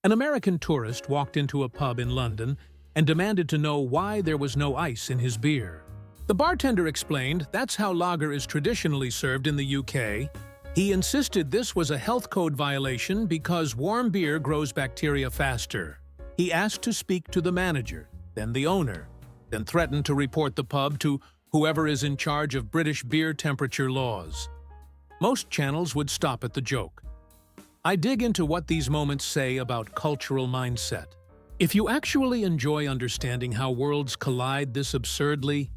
An American tourist walked into a pub in London and demanded to know why there was no ice in his beer. The bartender explained that's how lager is traditionally served in the UK. He insisted this was a health code violation because warm beer grows bacteria faster. He asked to speak to the manager, then the owner, then threatened to report the pub to whoever is in charge of British beer temperature laws. Most channels would stop at the joke. I dig into what these moments say about cultural mindset. If you actually enjoy understanding how worlds collide this absurdly,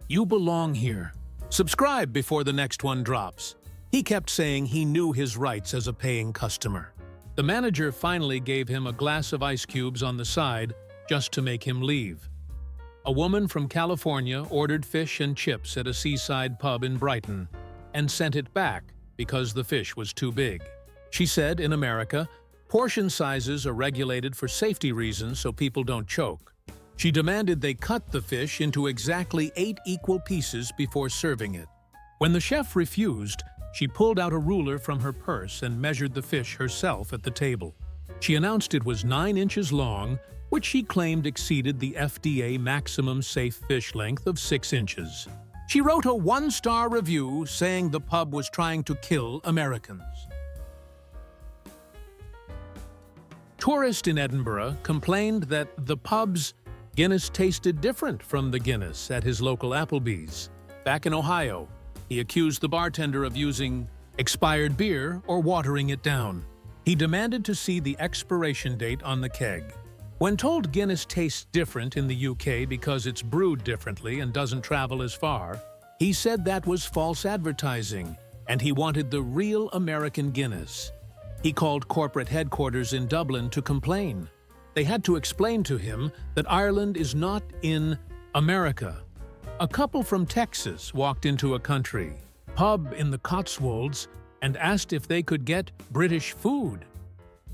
you belong here. Subscribe before the next one drops. He kept saying he knew his rights as a paying customer. The manager finally gave him a glass of ice cubes on the side just to make him leave. A woman from California ordered fish and chips at a seaside pub in Brighton and sent it back because the fish was too big. She said in America, portion sizes are regulated for safety reasons so people don't choke. She demanded they cut the fish into exactly 8 equal pieces before serving it. When the chef refused, she pulled out a ruler from her purse and measured the fish herself at the table. She announced it was 9 inches long, which she claimed exceeded the FDA maximum safe fish length of 6 inches. She wrote a 1-star review saying the pub was trying to kill Americans. Tourist in Edinburgh complained that the pub's Guinness tasted different from the Guinness at his local Applebee's. Back in Ohio, he accused the bartender of using expired beer or watering it down. He demanded to see the expiration date on the keg. When told Guinness tastes different in the UK because it's brewed differently and doesn't travel as far, he said that was false advertising and he wanted the real American Guinness. He called corporate headquarters in Dublin to complain. They had to explain to him that Ireland is not in America. A couple from Texas walked into a country pub in the Cotswolds and asked if they could get British food.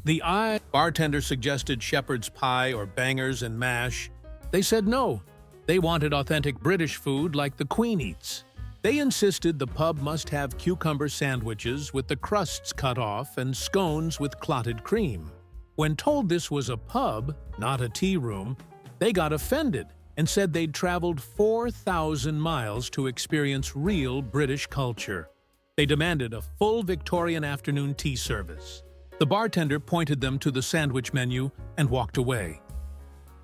The bartender suggested shepherd's pie or bangers and mash. They said no. They wanted authentic British food like the Queen eats. They insisted the pub must have cucumber sandwiches with the crusts cut off and scones with clotted cream. When told this was a pub, not a tea room, they got offended and said they'd traveled 4,000 miles to experience real British culture. They demanded a full Victorian afternoon tea service. The bartender pointed them to the sandwich menu and walked away.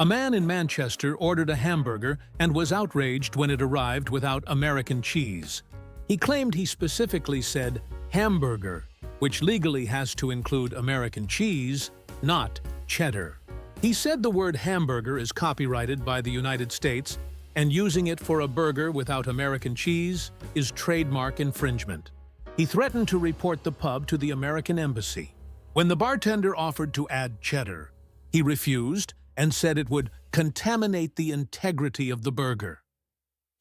A man in Manchester ordered a hamburger and was outraged when it arrived without American cheese. He claimed he specifically said hamburger, which legally has to include American cheese, not cheddar. He said the word hamburger is copyrighted by the United States, and using it for a burger without American cheese is trademark infringement. He threatened to report the pub to the American embassy. When the bartender offered to add cheddar, he refused and said it would contaminate the integrity of the burger.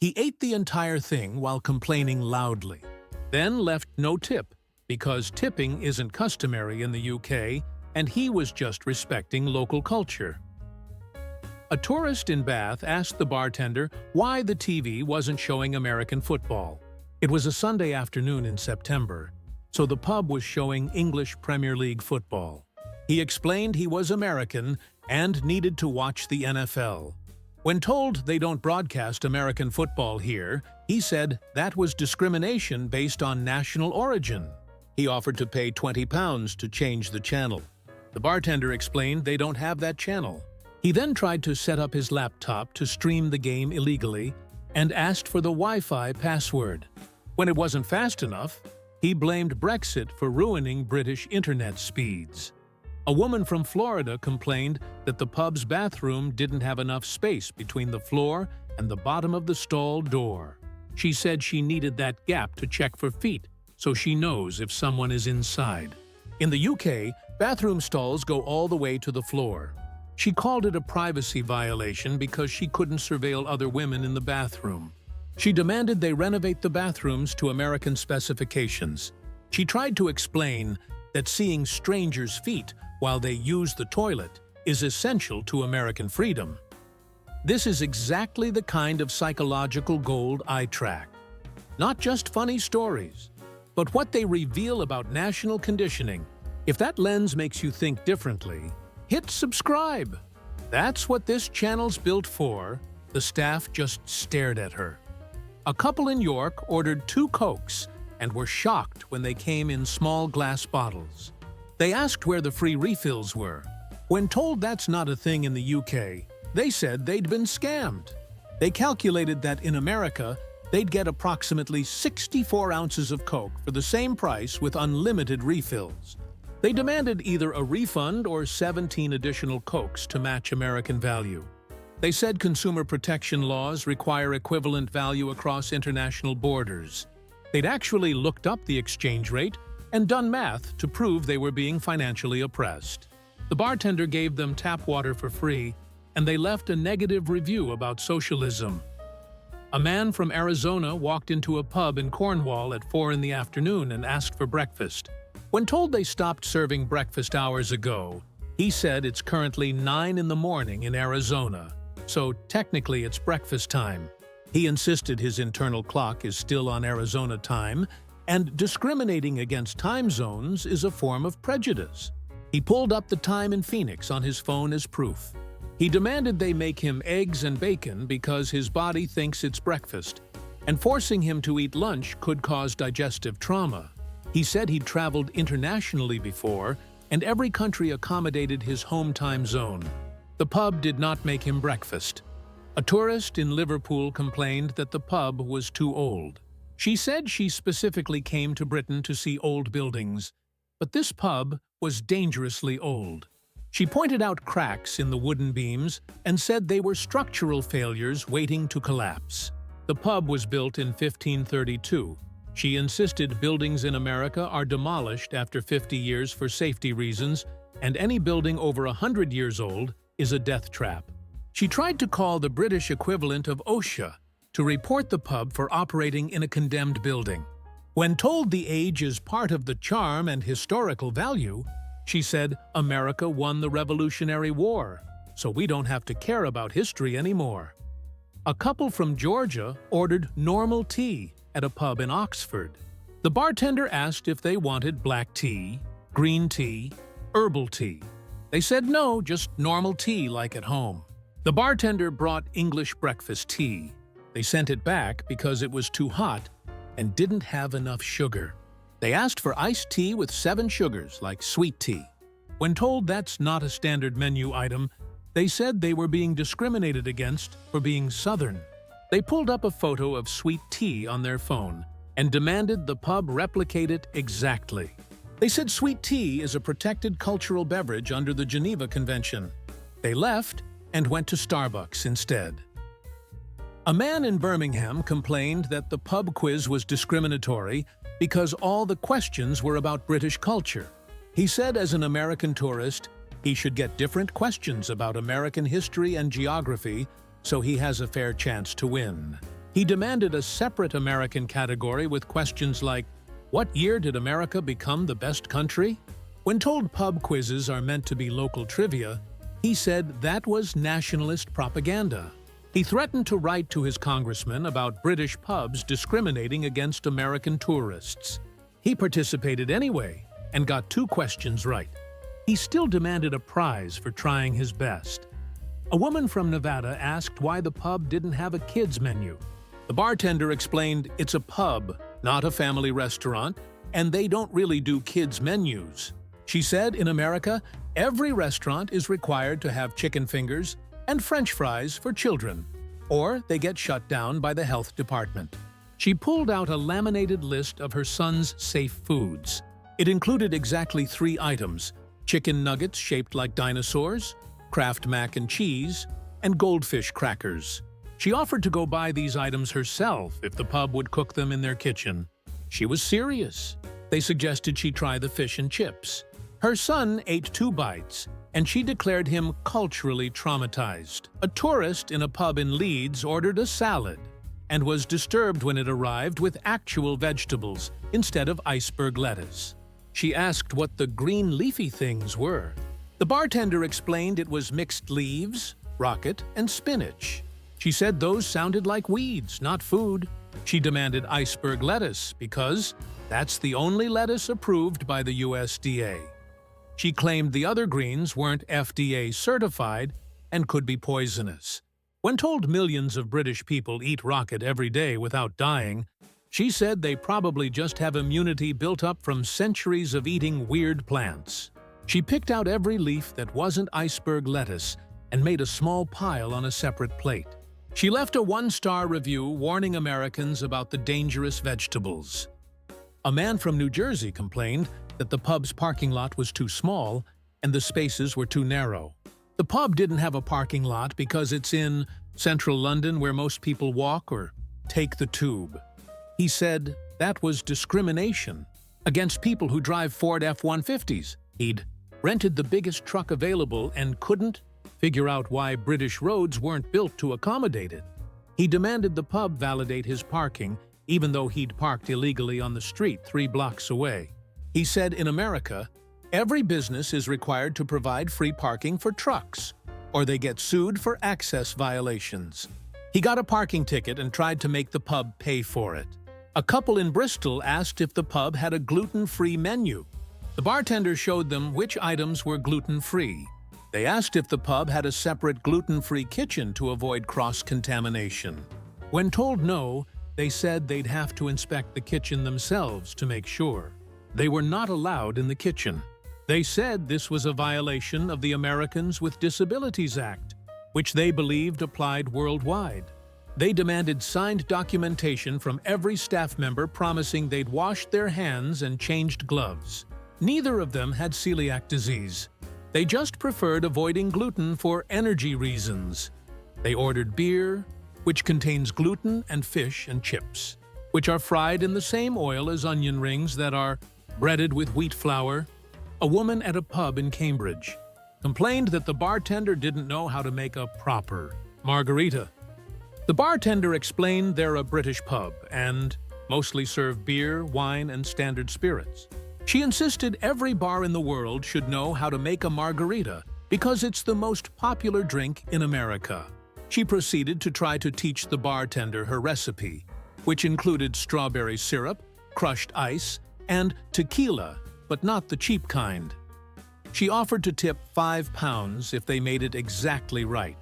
He ate the entire thing while complaining loudly, then left no tip because tipping isn't customary in the UK and he was just respecting local culture. A tourist in Bath asked the bartender why the TV wasn't showing American football. It was a Sunday afternoon in September, so the pub was showing English Premier League football. He explained he was American and needed to watch the NFL. When told they don't broadcast American football here, he said that was discrimination based on national origin. He offered to pay £20 to change the channel. The bartender explained they don't have that channel. He then tried to set up his laptop to stream the game illegally and asked for the Wi-Fi password. When it wasn't fast enough, he blamed Brexit for ruining British internet speeds. A woman from Florida complained that the pub's bathroom didn't have enough space between the floor and the bottom of the stall door. She said she needed that gap to check for feet so she knows if someone is inside. In the UK, bathroom stalls go all the way to the floor. She called it a privacy violation because she couldn't surveil other women in the bathroom. She demanded they renovate the bathrooms to American specifications. She tried to explain that seeing strangers' feet while they use the toilet is essential to American freedom. This is exactly the kind of psychological gold I track. Not just funny stories, but what they reveal about national conditioning. If that lens makes you think differently, Hit subscribe. That's what this channel's built for. The staff just stared at her. A couple in York ordered 2 Cokes and were shocked when they came in small glass bottles. They asked where the free refills were. When told that's not a thing in the UK, they said they'd been scammed. They calculated that in America, they'd get approximately 64 ounces of Coke for the same price with unlimited refills. They demanded either a refund or 17 additional Cokes to match American value. They said consumer protection laws require equivalent value across international borders. They'd actually looked up the exchange rate and done math to prove they were being financially oppressed. The bartender gave them tap water for free, and they left a negative review about socialism. A man from Arizona walked into a pub in Cornwall at 4 in the afternoon and asked for breakfast. When told they stopped serving breakfast hours ago, he said it's currently 9 in the morning in Arizona, so technically it's breakfast time. He insisted his internal clock is still on Arizona time, and discriminating against time zones is a form of prejudice. He pulled up the time in Phoenix on his phone as proof. He demanded they make him eggs and bacon because his body thinks it's breakfast, and forcing him to eat lunch could cause digestive trauma. He said he'd traveled internationally before, and every country accommodated his home time zone. The pub did not make him breakfast. A tourist in Liverpool complained that the pub was too old. She said she specifically came to Britain to see old buildings, but this pub was dangerously old. She pointed out cracks in the wooden beams and said they were structural failures waiting to collapse. The pub was built in 1532. She insisted buildings in America are demolished after 50 years for safety reasons, and any building over 100 years old is a death trap. She tried to call the British equivalent of OSHA to report the pub for operating in a condemned building. When told the age is part of the charm and historical value, she said America won the Revolutionary War, so we don't have to care about history anymore. A couple from Georgia ordered normal tea at a pub in Oxford. The bartender asked if they wanted black tea, green tea, herbal tea. They said no, just normal tea like at home. The bartender brought English breakfast tea. They sent it back because it was too hot and didn't have enough sugar. They asked for iced tea with 7 sugars, like sweet tea. When told that's not a standard menu item, they said they were being discriminated against for being Southern. They pulled up a photo of sweet tea on their phone and demanded the pub replicate it exactly. They said sweet tea is a protected cultural beverage under the Geneva Convention. They left and went to Starbucks instead. A man in Birmingham complained that the pub quiz was discriminatory because all the questions were about British culture. He said as an American tourist, he should get different questions about American history and geography so he has a fair chance to win. He demanded a separate American category with questions like, what year did America become the best country? When told pub quizzes are meant to be local trivia, he said that was nationalist propaganda. He threatened to write to his congressman about British pubs discriminating against American tourists. He participated anyway and got 2 questions right. He still demanded a prize for trying his best. A woman from Nevada asked why the pub didn't have a kids menu. The bartender explained it's a pub, not a family restaurant, and they don't really do kids menus. She said in America, every restaurant is required to have chicken fingers and French fries for children, or they get shut down by the health department. She pulled out a laminated list of her son's safe foods. It included exactly 3 items: chicken nuggets shaped like dinosaurs, Kraft mac and cheese, and goldfish crackers. She offered to go buy these items herself if the pub would cook them in their kitchen. She was serious. They suggested she try the fish and chips. Her son ate 2 bites, and she declared him culturally traumatized. A tourist in a pub in Leeds ordered a salad and was disturbed when it arrived with actual vegetables instead of iceberg lettuce. She asked what the green leafy things were. The bartender explained it was mixed leaves, rocket, and spinach. She said those sounded like weeds, not food. She demanded iceberg lettuce because that's the only lettuce approved by the USDA. She claimed the other greens weren't FDA certified and could be poisonous. When told millions of British people eat rocket every day without dying, she said they probably just have immunity built up from centuries of eating weird plants. She picked out every leaf that wasn't iceberg lettuce and made a small pile on a separate plate. She left a 1-star review warning Americans about the dangerous vegetables. A man from New Jersey complained that the pub's parking lot was too small and the spaces were too narrow. The pub didn't have a parking lot because it's in central London where most people walk or take the tube. He said that was discrimination against people who drive Ford F-150s. He'd rented the biggest truck available and couldn't figure out why British roads weren't built to accommodate it. He demanded the pub validate his parking, even though he'd parked illegally on the street 3 blocks away. He said in America, every business is required to provide free parking for trucks, or they get sued for access violations. He got a parking ticket and tried to make the pub pay for it. A couple in Bristol asked if the pub had a gluten-free menu. The bartender showed them which items were gluten-free. They asked if the pub had a separate gluten-free kitchen to avoid cross-contamination. When told no, they said they'd have to inspect the kitchen themselves to make sure. They were not allowed in the kitchen. They said this was a violation of the Americans with Disabilities Act, which they believed applied worldwide. They demanded signed documentation from every staff member promising they'd washed their hands and changed gloves. Neither of them had celiac disease. They just preferred avoiding gluten for energy reasons. They ordered beer, which contains gluten, and fish and chips, which are fried in the same oil as onion rings that are breaded with wheat flour. A woman at a pub in Cambridge complained that the bartender didn't know how to make a proper margarita. The bartender explained they're a British pub and mostly serve beer, wine, and standard spirits. She insisted every bar in the world should know how to make a margarita because it's the most popular drink in America. She proceeded to try to teach the bartender her recipe, which included strawberry syrup, crushed ice, and tequila, but not the cheap kind. She offered to tip £5 if they made it exactly right.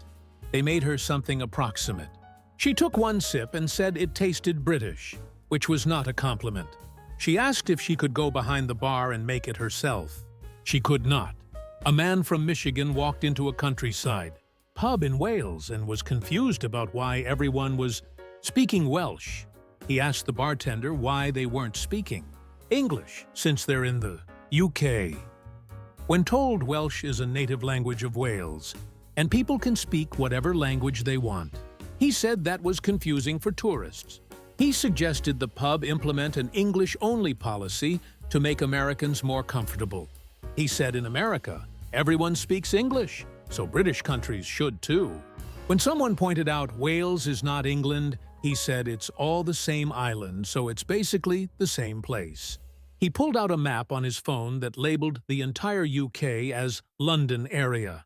They made her something approximate. She took 1 sip and said it tasted British, which was not a compliment. She asked if she could go behind the bar and make it herself. She could not. A man from Michigan walked into a countryside pub in Wales and was confused about why everyone was speaking Welsh. He asked the bartender why they weren't speaking English since they're in the UK. When told Welsh is a native language of Wales, and people can speak whatever language they want, he said that was confusing for tourists. He suggested the pub implement an English-only policy to make Americans more comfortable. He said in America, everyone speaks English, so British countries should too. When someone pointed out Wales is not England, he said it's all the same island, so it's basically the same place. He pulled out a map on his phone that labeled the entire UK as London area.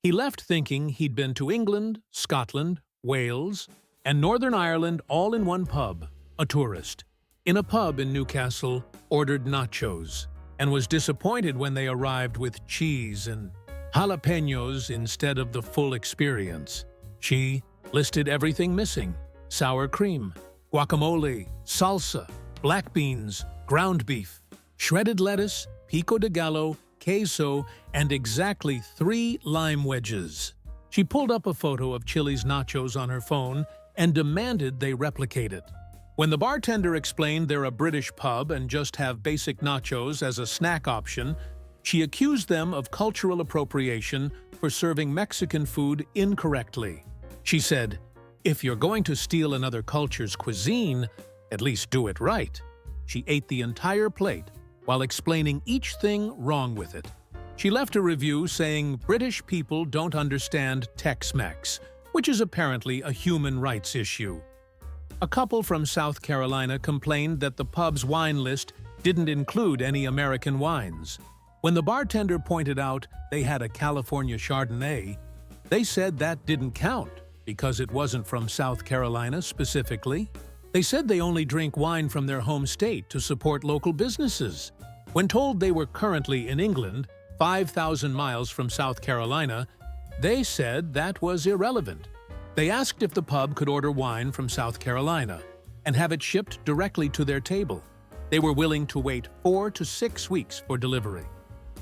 He left thinking he'd been to England, Scotland, Wales, and Northern Ireland all in one pub, a tourist. In a pub in Newcastle, ordered nachos, and was disappointed when they arrived with cheese and jalapenos instead of the full experience. She listed everything missing: sour cream, guacamole, salsa, black beans, ground beef, shredded lettuce, pico de gallo, queso, and exactly 3 lime wedges. She pulled up a photo of Chili's nachos on her phone and demanded they replicate it. When the bartender explained they're a British pub and just have basic nachos as a snack option, she accused them of cultural appropriation for serving Mexican food incorrectly. She said, "If you're going to steal another culture's cuisine, at least do it right." She ate the entire plate while explaining each thing wrong with it. She left a review saying British people don't understand Tex-Mex, which is apparently a human rights issue. A couple from South Carolina complained that the pub's wine list didn't include any American wines. When the bartender pointed out they had a California Chardonnay, they said that didn't count because it wasn't from South Carolina specifically. They said they only drink wine from their home state to support local businesses. When told they were currently in England, 5,000 miles from South Carolina, they said that was irrelevant. They asked if the pub could order wine from South Carolina and have it shipped directly to their table. They were willing to wait 4 to 6 weeks for delivery.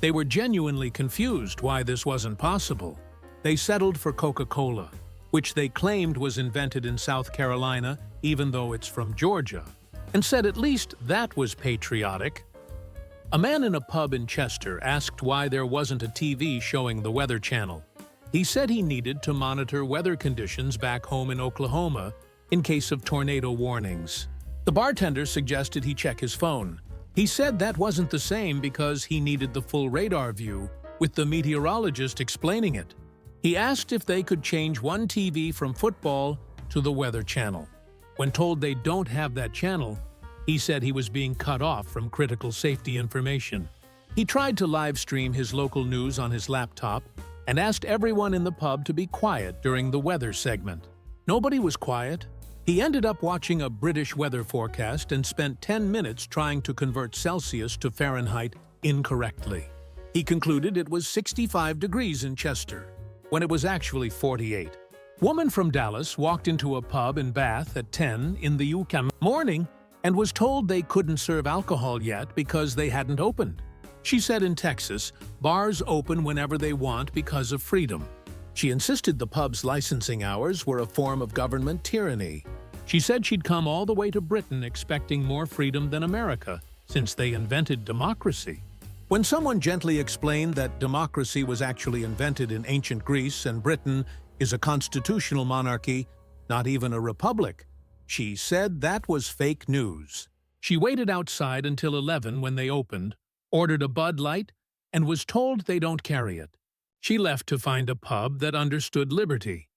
They were genuinely confused why this wasn't possible. They settled for Coca-Cola, which they claimed was invented in South Carolina, even though it's from Georgia, and said at least that was patriotic. A man in a pub in Chester asked why there wasn't a TV showing the Weather Channel. He said he needed to monitor weather conditions back home in Oklahoma in case of tornado warnings. The bartender suggested he check his phone. He said that wasn't the same because he needed the full radar view, with the meteorologist explaining it. He asked if they could change one TV from football to the Weather Channel. When told they don't have that channel, he said he was being cut off from critical safety information. He tried to live stream his local news on his laptop and asked everyone in the pub to be quiet during the weather segment. Nobody was quiet. He ended up watching a British weather forecast and spent 10 minutes trying to convert Celsius to Fahrenheit incorrectly. He concluded it was 65 degrees in Chester, when it was actually 48. Woman from Dallas walked into a pub in Bath at 10 in the UK morning and was told they couldn't serve alcohol yet because they hadn't opened. She said in Texas, bars open whenever they want because of freedom. She insisted the pub's licensing hours were a form of government tyranny. She said she'd come all the way to Britain expecting more freedom than America, since they invented democracy. When someone gently explained that democracy was actually invented in ancient Greece and Britain is a constitutional monarchy, not even a republic, she said that was fake news. She waited outside until 11 when they opened, ordered a Bud Light, and was told they don't carry it. She left to find a pub that understood liberty.